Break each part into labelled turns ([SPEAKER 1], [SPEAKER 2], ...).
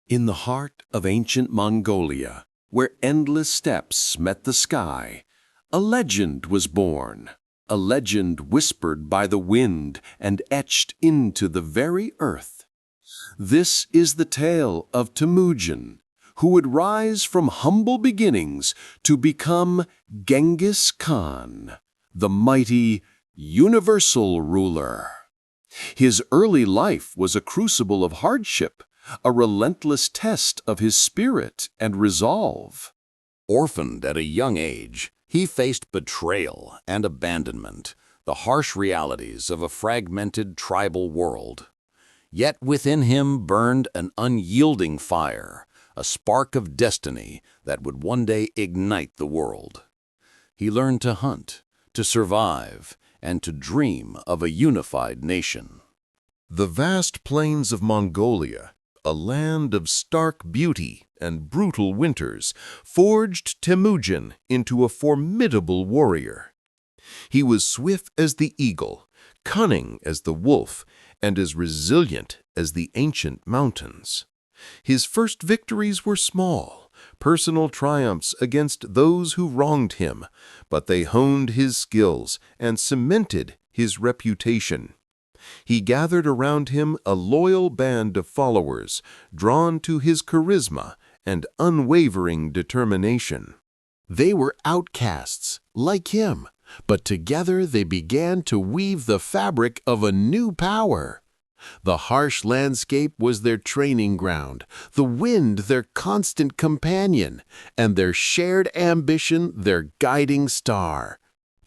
[SPEAKER 1] In the heart of ancient Mongolia, where endless steppes met the sky, a legend was born, a legend whispered by the wind and etched into the very earth. This is the tale of Temüjin, who would rise from humble beginnings to become Genghis Khan, the mighty, universal ruler. His early life was a crucible of hardship, a relentless test of his spirit and resolve.
[SPEAKER 2] Orphaned at a young age, he faced betrayal and abandonment, the harsh realities of a fragmented tribal world. Yet within him burned an unyielding fire, a spark of destiny that would one day ignite the world. He learned to hunt, to survive, and to dream of a unified nation.
[SPEAKER 3] The vast plains of Mongolia, a land of stark beauty and brutal winters, forged Temüjin into a formidable warrior. He was swift as the eagle, cunning as the wolf, and as resilient as the ancient mountains. His first victories were small, personal triumphs against those who wronged him, but they honed his skills and cemented his reputation. He gathered around him a loyal band of followers, drawn to his charisma and unwavering determination.
[SPEAKER 4] They were outcasts, like him, but together they began to weave the fabric of a new power. The harsh landscape was their training ground, the wind their constant companion, and their shared ambition their guiding star.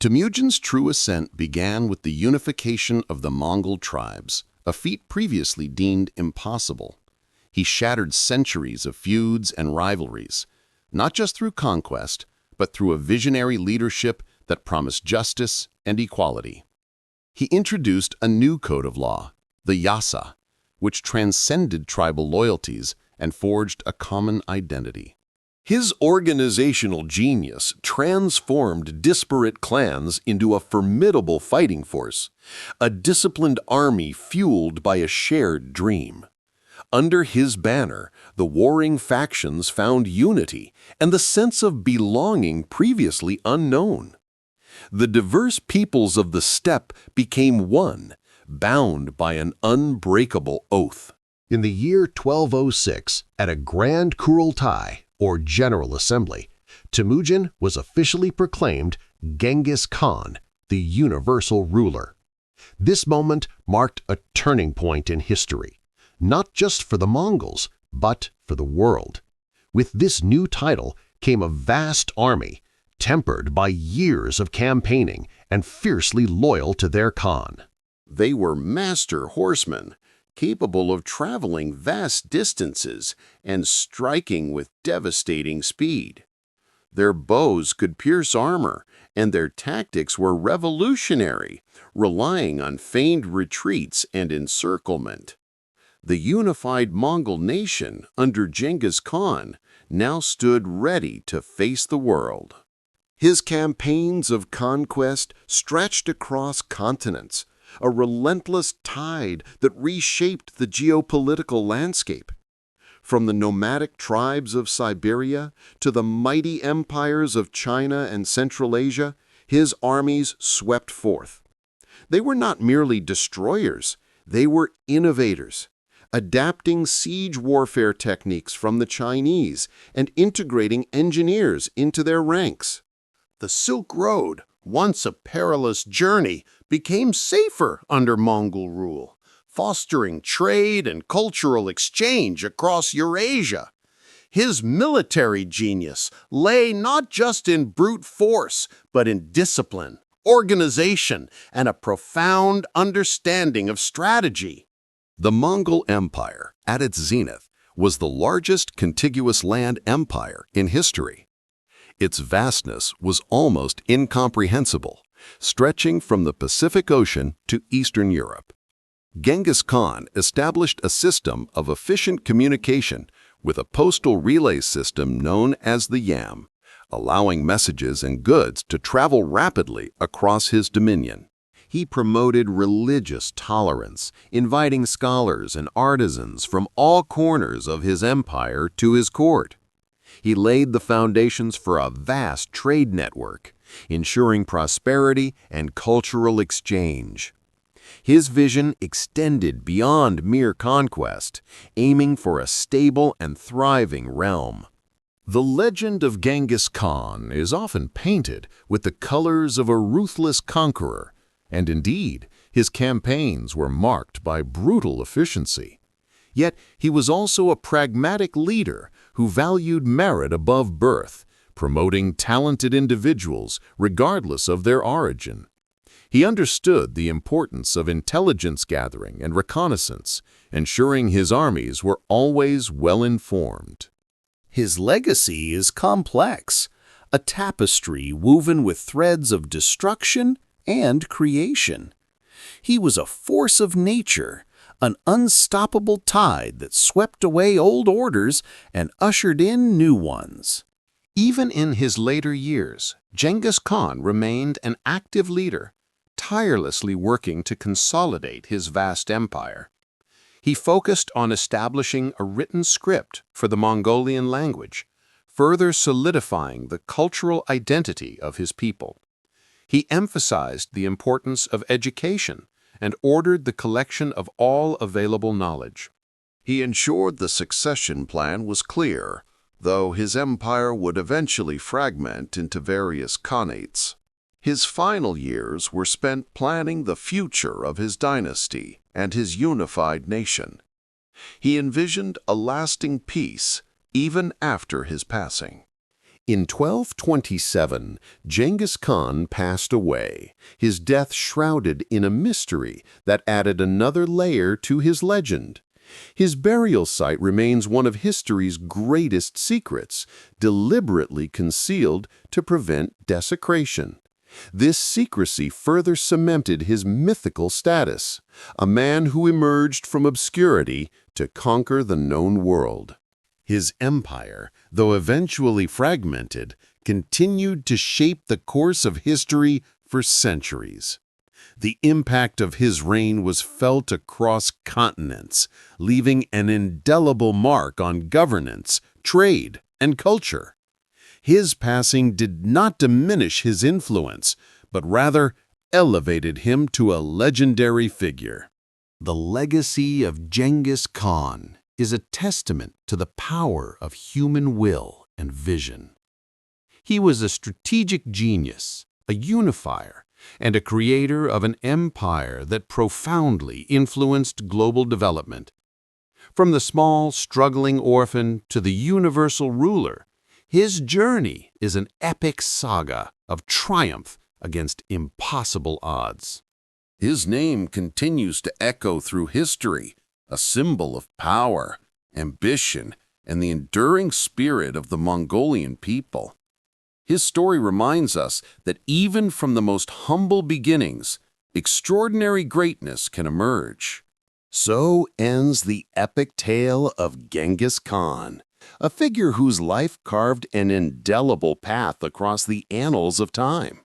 [SPEAKER 2] Temüjin's true ascent began with the unification of the Mongol tribes, a feat previously deemed impossible. He shattered centuries of feuds and rivalries, not just through conquest, but through a visionary leadership that promised justice and equality. He introduced a new code of law, the Yasa, which transcended tribal loyalties and forged a common identity.
[SPEAKER 1] His organizational genius transformed disparate clans into a formidable fighting force, a disciplined army fueled by a shared dream. Under his banner, the warring factions found unity and the sense of belonging previously unknown. The diverse peoples of the steppe became one, bound by an unbreakable oath.
[SPEAKER 4] In the year 1206, at a grand Kurultai, or General Assembly, Temüjin was officially proclaimed Genghis Khan, the universal ruler. This moment marked a turning point in history, not just for the Mongols, but for the world. With this new title came a vast army, tempered by years of campaigning and fiercely loyal to their Khan.
[SPEAKER 2] They were master horsemen, capable of traveling vast distances and striking with devastating speed. Their bows could pierce armor, and their tactics were revolutionary, relying on feigned retreats and encirclement. The unified Mongol nation under Genghis Khan now stood ready to face the world. His campaigns of conquest stretched across continents, a relentless tide that reshaped the geopolitical landscape. From the nomadic tribes of Siberia to the mighty empires of China and Central Asia, his armies swept forth. They were not merely destroyers, they were innovators, adapting siege warfare techniques from the Chinese and integrating engineers into their ranks. The Silk Road, once a perilous journey, became safer under Mongol rule, fostering trade and cultural exchange across Eurasia. His military genius lay not just in brute force, but in discipline, organization, and a profound understanding of strategy.
[SPEAKER 1] The Mongol Empire, at its zenith, was the largest contiguous land empire in history. Its vastness was almost incomprehensible, stretching from the Pacific Ocean to Eastern Europe. Genghis Khan established a system of efficient communication with a postal relay system known as the Yam, allowing messages and goods to travel rapidly across his dominion.
[SPEAKER 2] He promoted religious tolerance, inviting scholars and artisans from all corners of his empire to his court. He laid the foundations for a vast trade network, ensuring prosperity and cultural exchange. His vision extended beyond mere conquest, aiming for a stable and thriving realm.
[SPEAKER 3] The legend of Genghis Khan is often painted with the colors of a ruthless conqueror, and indeed, his campaigns were marked by brutal efficiency. Yet he was also a pragmatic leader who valued merit above birth, promoting talented individuals regardless of their origin. He understood the importance of intelligence gathering and reconnaissance, ensuring his armies were always well-informed.
[SPEAKER 5] His legacy is complex, a tapestry woven with threads of destruction and creation. He was a force of nature, an unstoppable tide that swept away old orders and ushered in new ones.
[SPEAKER 2] Even in his later years, Genghis Khan remained an active leader, tirelessly working to consolidate his vast empire. He focused on establishing a written script for the Mongolian language, further solidifying the cultural identity of his people. He emphasized the importance of education and ordered the collection of all available knowledge.
[SPEAKER 4] He ensured the succession plan was clear, though his empire would eventually fragment into various khanates. His final years were spent planning the future of his dynasty and his unified nation. He envisioned a lasting peace even after his passing.
[SPEAKER 2] In 1227, Genghis Khan passed away, his death shrouded in a mystery that added another layer to his legend. His burial site remains one of history's greatest secrets, deliberately concealed to prevent desecration. This secrecy further cemented his mythical status, a man who emerged from obscurity to conquer the known world. His empire, though eventually fragmented, continued to shape the course of history for centuries. The impact of his reign was felt across continents, leaving an indelible mark on governance, trade, and culture. His passing did not diminish his influence, but rather elevated him to a legendary figure. The legacy of Genghis Khan is a testament to the power of human will and vision. He was a strategic genius, a unifier, and a creator of an empire that profoundly influenced global development. From the small, struggling orphan to the universal ruler, his journey is an epic saga of triumph against impossible odds.
[SPEAKER 3] His name continues to echo through history, a symbol of power, ambition, and the enduring spirit of the Mongolian people. His story reminds us that even from the most humble beginnings, extraordinary greatness can emerge.
[SPEAKER 2] So ends the epic tale of Genghis Khan, a figure whose life carved an indelible path across the annals of time.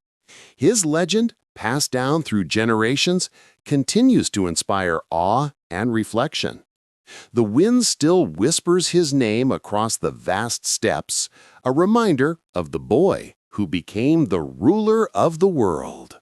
[SPEAKER 2] His legend, passed down through generations, continues to inspire awe and reflection. The wind still whispers his name across the vast steppes, a reminder of the boy who became the ruler of the world.